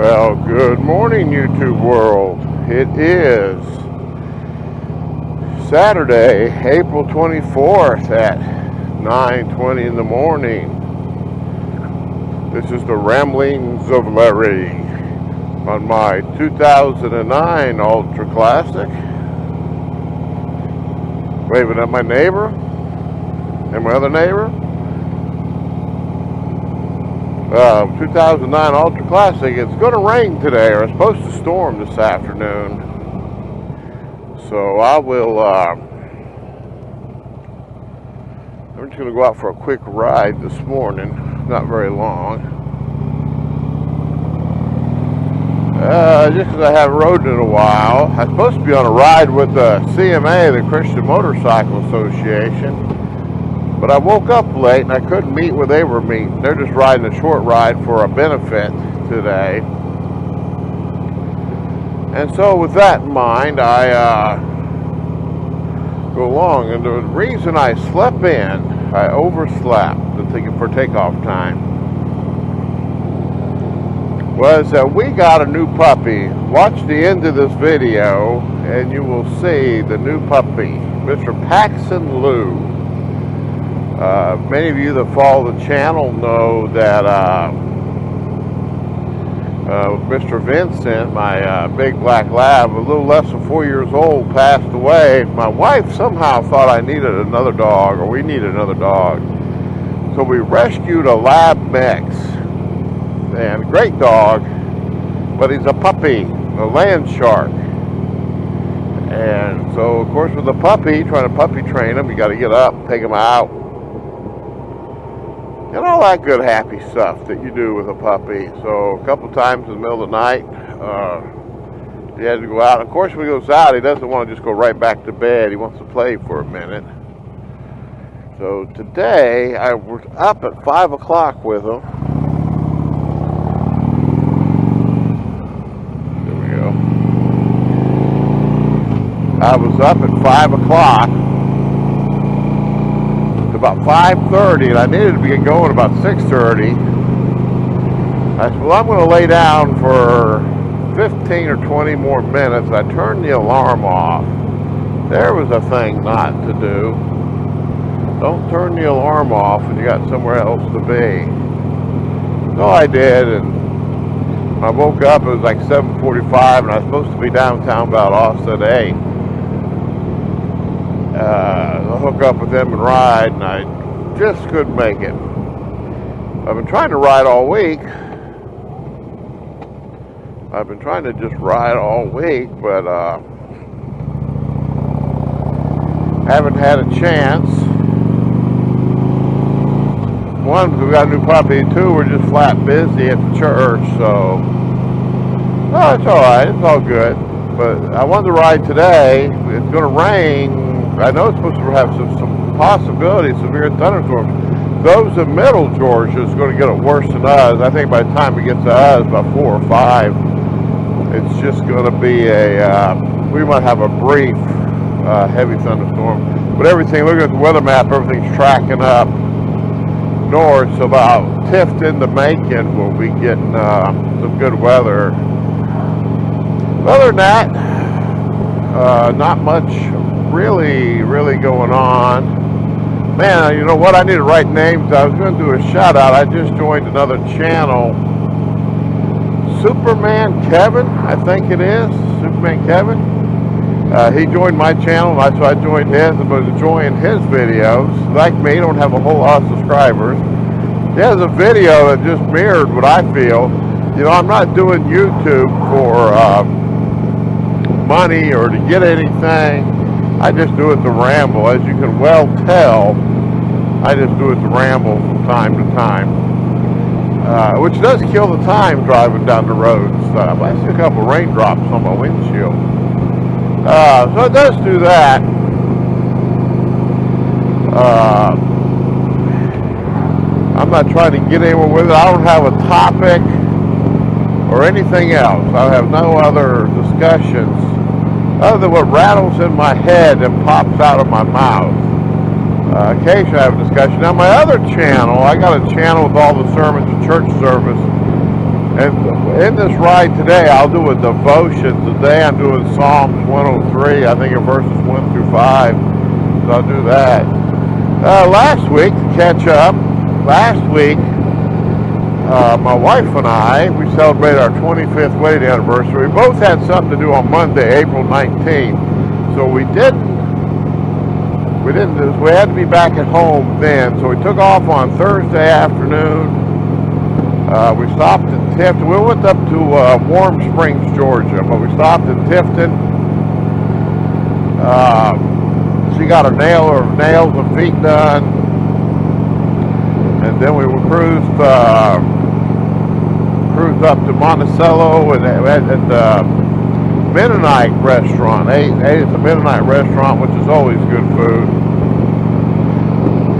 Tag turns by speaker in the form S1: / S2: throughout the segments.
S1: Well, good morning, YouTube world. It is Saturday, April 24th at 9:20 in the morning. This is the Ramblings of Larry on my 2009 Ultra Classic. Waving at my neighbor and my other neighbor. 2009 Ultra Classic. It's going to rain today, or it's supposed to storm this afternoon. So I will, I'm just going to go out for a quick ride this morning. Not very long. Just because I haven't rode in a while. I'm supposed to be on a ride with the CMA, the Christian Motorcycle Association. But I woke up late and I couldn't meet where they were meeting. They're just riding a short ride for a benefit today. And so with that in mind, I go along. And the reason I slept in, I overslept for takeoff time, was that we got a new puppy. Watch the end of this video and you will see the new puppy, Mr. Paxson Lou. Many of you that follow the channel know that Mr. Vincent, my big black lab, a little less than 4 years old, passed away. My wife somehow thought I needed another dog, or we needed another dog. So we rescued a lab mix. And a great dog, but he's a puppy, a land shark. And so, of course, with a puppy, trying to puppy train him, you got to get up, take him out, and all that good happy stuff that you do with a puppy. So a couple times in the middle of the night, he had to go out. Of course, when he goes out, he doesn't want to just go right back to bed. He wants to play for a minute. So today, I was up at 5 o'clock with him. There we go. I was up at 5 o'clock. About 5:30, and I needed to be going about 6:30. I said, well, I'm going to lay down for 15 or 20 more minutes. I turned the alarm off. There was a thing not to do. Don't turn the alarm off when you got somewhere else to be. So I did, and when I woke up, it was like 7:45, and I was supposed to be downtown about Austin 8. I'll hook up with them and ride, and I just couldn't make it. I've been trying to ride all week. I've been trying to just ride all week, but haven't had a chance. One, we got a new puppy. Two, we're just flat busy at the church, so no, it's all right. It's all good. But I wanted to ride today. It's going to rain. I know it's supposed to have some possibility of severe thunderstorms. Those in middle Georgia is going to get it worse than us. I think by the time it gets to us, about 4 or 5, it's just going to be we might have a brief heavy thunderstorm. But everything, looking at the weather map, everything's tracking up north. So about Tifton to Macon, we'll be getting some good weather. Other than that, not much really going on. Man, you know what? I need to write names. I was going to do a shout out. I just joined another channel. Superman Kevin, I think it is. Superman Kevin. He joined my channel, so I joined his. I was enjoying his videos. Like me, don't have a whole lot of subscribers. He has a video that just mirrored what I feel. You know, I'm not doing YouTube for money or to get anything. I just do it to ramble. As you can well tell, I just do it to ramble from time to time, which does kill the time driving down the road and stuff. I see a couple of raindrops on my windshield. So it does do that. I'm not trying to get anywhere with it. I don't have a topic or anything else. I have no other discussions other than what rattles in my head and pops out of my mouth. Occasionally I have a discussion. Now my other channel, I got a channel with all the sermons and church service And in this ride today, I'll do a devotion. Today I'm doing Psalms 103, I think in verses 1 through 5. So I'll do that. Last week, to catch up, my wife and I, we celebrated our 25th wedding anniversary. We both had something to do on Monday, April 19th. So we had to be back at home then. So we took off on Thursday afternoon. We stopped in Tifton. We went up to Warm Springs, Georgia, but we stopped in Tifton. She got her nails and feet done, and then we cruised up to Monticello and at the Mennonite restaurant. Ate at the Mennonite restaurant, which is always good food.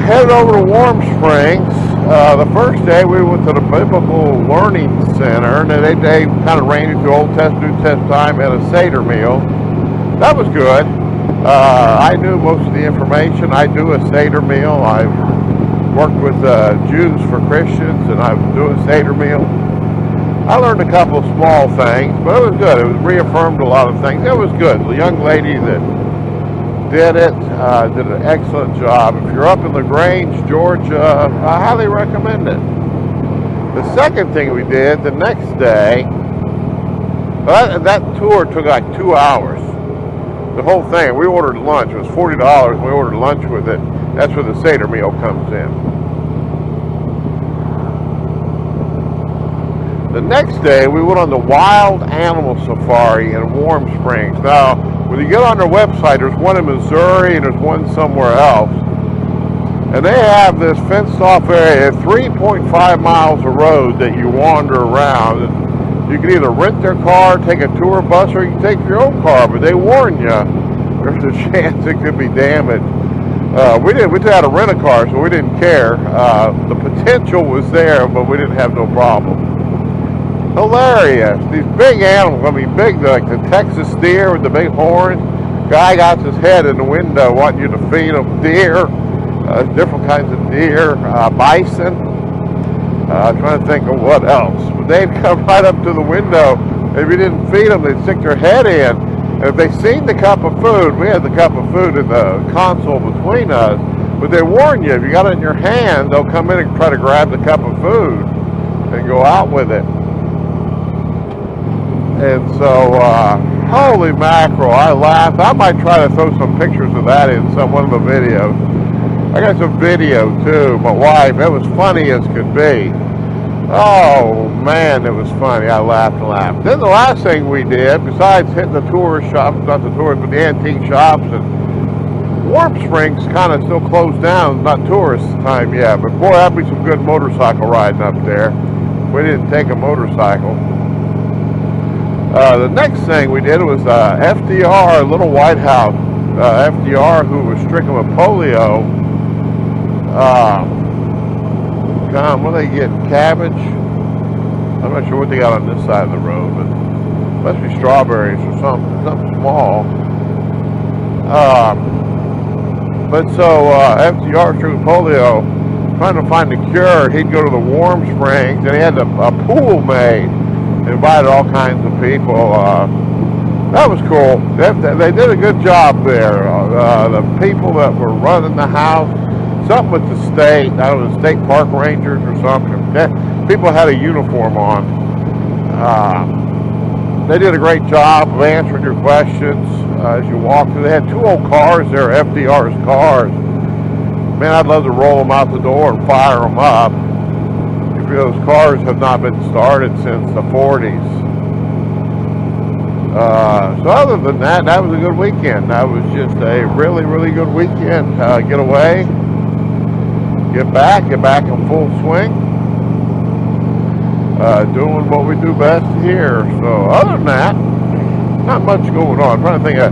S1: Headed over to Warm Springs. The first day we went to the Biblical Learning Center, and they kind of ran you through Old Testament, New Testament time and a Seder meal. That was good. I knew most of the information. I do a Seder meal. I've worked with Jews for Christians, and I do a Seder meal. I learned a couple of small things, but it was good. It was reaffirmed a lot of things. It was good. The young lady that did it did an excellent job. If you're up in LaGrange, Georgia, I highly recommend it. The second thing we did the next day, that tour took like 2 hours. The whole thing. We ordered lunch. It was $40. And we ordered lunch with it. That's where the Seder meal comes in. The next day, we went on the wild animal safari in Warm Springs. Now, when you get on their website, there's one in Missouri and there's one somewhere else. And they have this fenced-off area, 3.5 miles of road that you wander around. And you can either rent their car, take a tour bus, or you can take your own car. But they warn you, there's a chance it could be damaged. We had to rent a car, so we didn't care. The potential was there, but we didn't have no problem. Hilarious. These big animals, I mean big, like the Texas deer with the big horns. Guy got his head in the window wanting you to feed him. Deer, different kinds of deer, bison. Trying to think of what else. But they'd come right up to the window. If you didn't feed them, they'd stick their head in. And if they seen the cup of food, we had the cup of food in the console between us, but they warn you, if you got it in your hand, they'll come in and try to grab the cup of food and go out with it. And so, holy mackerel, I laughed. I might try to throw some pictures of that in one of the videos. I got some video too. My wife, it was funny as could be. Oh man, it was funny. I laughed and laughed. Then the last thing we did, besides hitting the tourist shops, not the tourists, but the antique shops, and Warm Springs kind of still closed down, not tourist time yet, but boy, that'd be some good motorcycle riding up there. We didn't take a motorcycle. The next thing we did was FDR, Little White House. FDR, who was stricken with polio. What are they getting? Cabbage? I'm not sure what they got on this side of the road, but must be strawberries or something small. But so FDR stricken with polio, trying to find a cure. He'd go to the Warm Springs, and he had a pool made. Invited all kinds of people. That was cool. They did a good job there. The people that were running the house, something with the state, I don't know, state park rangers or something. People had a uniform on. They did a great job of answering your questions as you walked through. They had 2 old cars there, FDR's cars. Man, I'd love to roll them out the door and fire them up. Those cars have not been started since the 40s. So other than that, that was a good weekend. That was just a really, really good weekend. Get away, get back in full swing, doing what we do best here. So other than that, not much going on. I'm trying to think I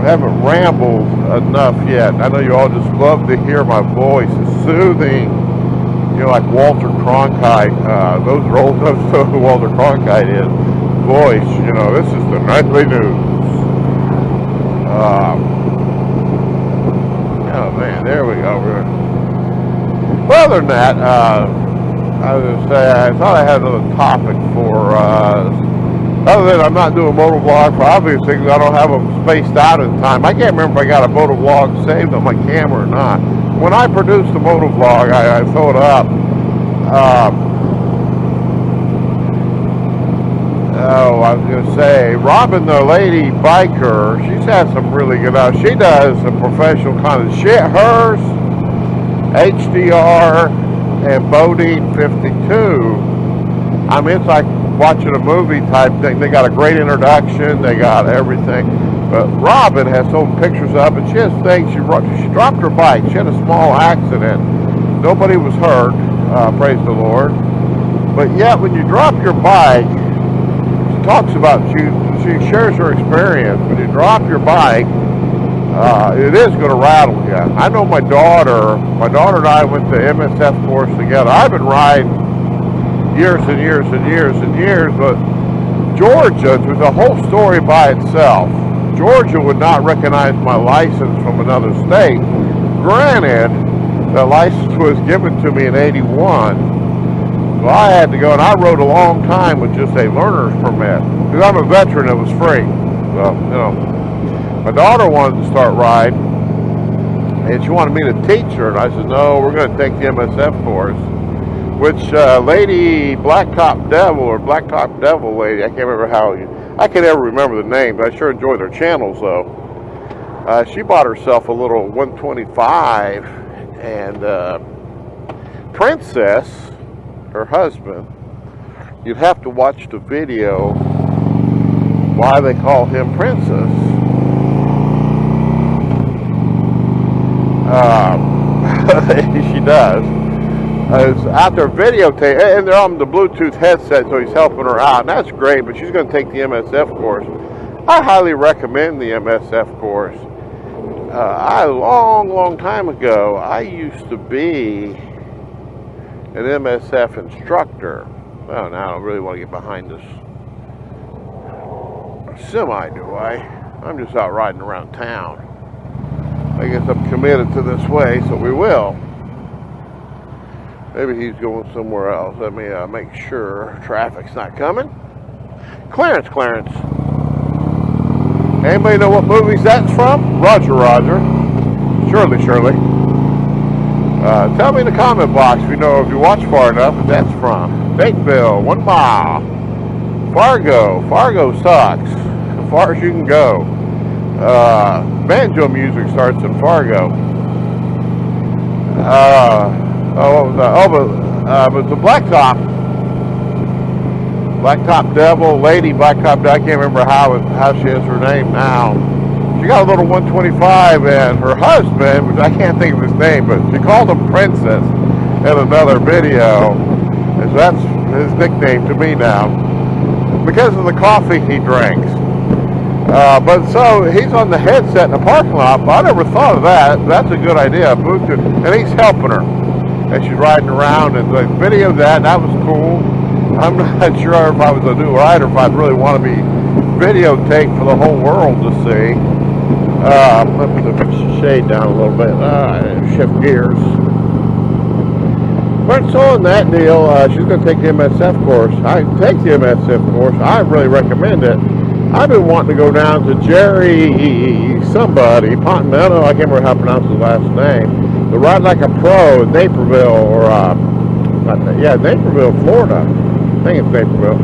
S1: haven't rambled enough yet. I know you all just love to hear my voice. It's soothing. You know, like Walter Cronkite, those are old enough to know who Walter Cronkite is. Voice, you know, this is the nightly news. Oh man, there we go. Well, other than that, I was going to say, I thought I had another topic for other than I'm not doing motovlog for obvious things. I don't have them spaced out in time. I can't remember if I got a motovlog saved on my camera or not. When I produce the motovlog, I throw it up. I was going to say, Robin, the lady biker, she's had some really good she does a professional kind of shit. Hers, HDR, and Bodine 52. I mean, it's like watching a movie type thing. They got a great introduction. They got everything. But Robin has some pictures up, and she has things. She dropped her bike. She had a small accident. Nobody was hurt. Praise the Lord. But yet, when you drop your bike, she talks about, she shares her experience. When you drop your bike, it is going to rattle you. I know my daughter and I went to MSF course together. I've been riding years and years and years and years, but Georgia, there's a whole story by itself. Georgia would not recognize my license from another state. Granted, the license was given to me in 81. So I had to go, and I rode a long time with just a learner's permit. Because I'm a veteran, it was free. So, you know. My daughter wanted to start riding, and she wanted me to teach her. And I said, no, we're going to take the MSF course. Which lady, Blacktop Devil lady, I can't remember I can never remember the name, but I sure enjoy their channels, though. She bought herself a little 125, and Princess, her husband, you'd have to watch the video why they call him Princess. She does. Is out there videotape, and they're on the Bluetooth headset, so he's helping her out, and that's great. But she's going to take the MSF course. I highly recommend the MSF course. A long time ago, I used to be an MSF instructor. Well, now I don't really want to get behind this semi, do I? I'm just out riding around town. I guess I'm committed to this way, so we will. Maybe he's going somewhere else. Let me make sure traffic's not coming. Clarence. Anybody know what movies that's from? Roger. Shirley. Tell me in the comment box if you know, if you watch far enough, what that's from. Bateville, 1 mile. Fargo sucks. As far as you can go. Banjo music starts in Fargo. But the Blacktop Devil, lady Blacktop Devil, I can't remember how she has her name now. She got a little 125, and her husband, which I can't think of his name, but she called him Princess in another video. And so that's his nickname to me now, because of the coffee he drinks. But so he's on the headset in the parking lot, but I never thought of that. That's a good idea. Bluetooth, and he's helping her. And she's riding around, and the video of that was cool. I'm not sure if I was a new rider, if I'd really want to be videotaped for the whole world to see. Let me put the shade down a little bit, shift gears. But so in that deal, she's going to take the MSF course. I take the MSF course. I really recommend it. I've been wanting to go down to Jerry somebody, Pontemento, I can't remember how to pronounce his last name. To ride like a pro in Naperville, Naperville, Florida. I think it's Naperville.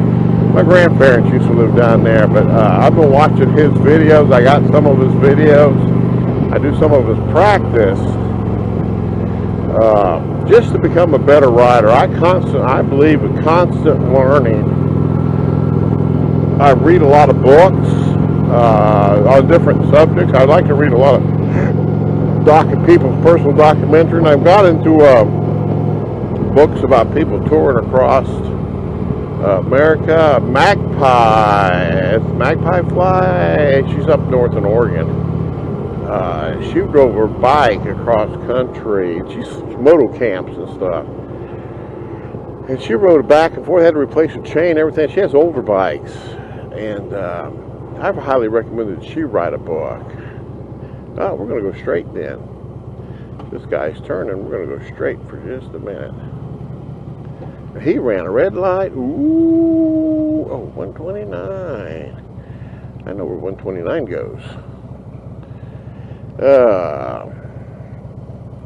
S1: My grandparents used to live down there, but I've been watching his videos. I got some of his videos. I do some of his practice just to become a better rider. I believe in constant learning. I read a lot of books on different subjects. I like to read a lot of people's personal documentary, and I've got into books about people touring across America. Magpie Fly, she's up north in Oregon. She drove her bike across country. She's moto camps and stuff. And she rode back and forth, had to replace a chain, everything. She has older bikes. And I highly recommend that she write a book. Oh, we're going to go straight then. This guy's turning. We're going to go straight for just a minute. He ran a red light. Ooh, oh, 129. I know where 129 goes.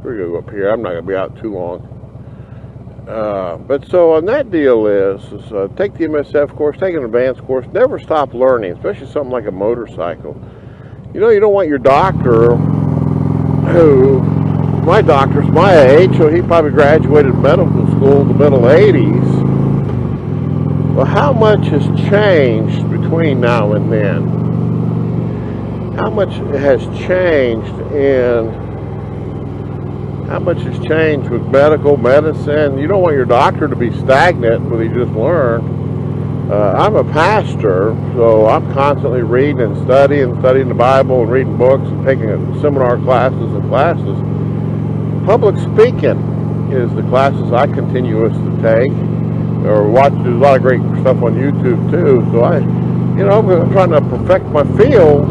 S1: We're going to go up here. I'm not going to be out too long. But so on that deal is take the MSF course, take an advanced course, never stop learning, especially something like a motorcycle. You know, you don't want your doctor, my doctor's my age, so he probably graduated medical school in the middle 80s. Well, how much has changed between now and then? How much has changed with medical medicine? You don't want your doctor to be stagnant with what he just learned. I'm a pastor, so I'm constantly reading and studying the Bible and reading books and taking seminar classes and classes. Public speaking is the classes I continuously take, or watch. There's a lot of great stuff on YouTube too. So I'm trying to perfect my field,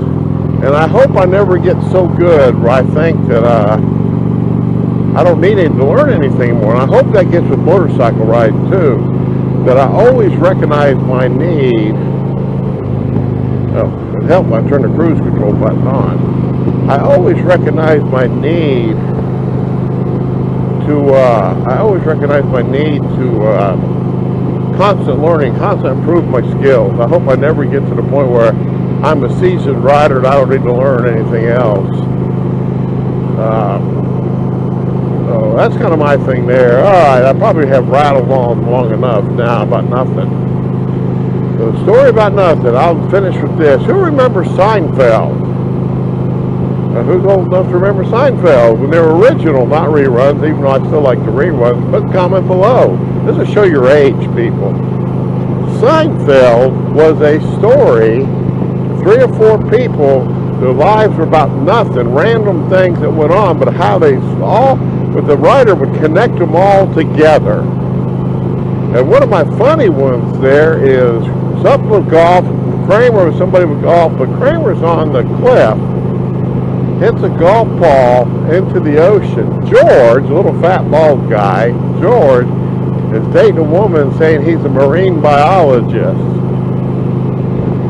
S1: and I hope I never get so good where I think that I don't need to learn anything more. And I hope that gets with motorcycle riding too. That I always recognize my need. Oh, it helped I turn the cruise control button on. I always recognize my need to. Constant learning, constant improve my skills. I hope I never get to the point where I'm a seasoned rider and I don't need to learn anything else. So that's kind of my thing there. All right, I probably have rattled on long enough now about nothing. So the story about nothing, I'll finish with this. Who remembers Seinfeld? Who's old enough to remember Seinfeld when they were original, not reruns, even though I still like the reruns, but comment below. This will show your age, people. Seinfeld was a story, 3 or 4 people, their lives were about nothing, random things that went on, but but the writer would connect them all together. And one of my funny ones there is something with golf. Kramer was somebody with golf, but Kramer's on the cliff, hits a golf ball into the ocean. George, a little fat bald guy, George, is dating a woman saying he's a marine biologist.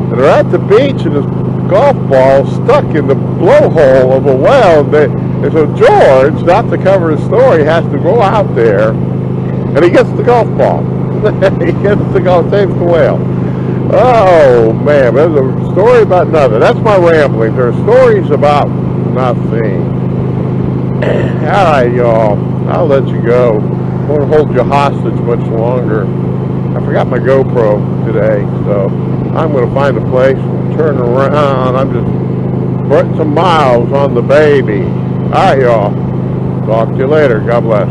S1: And they're at the beach and his golf ball stuck in the blowhole of a well. And so George, not to cover his story, has to go out there and he gets the golf ball. He gets the golf, saves the whale. Oh man, there's a story about nothing. That's my rambling. There are stories about nothing. All right, y'all. I'll let you go. I won't hold you hostage much longer. I forgot my GoPro today, so I'm going to find a place and turn around. I'm just putting some miles on the baby. All right, y'all. Talk to you later. God bless.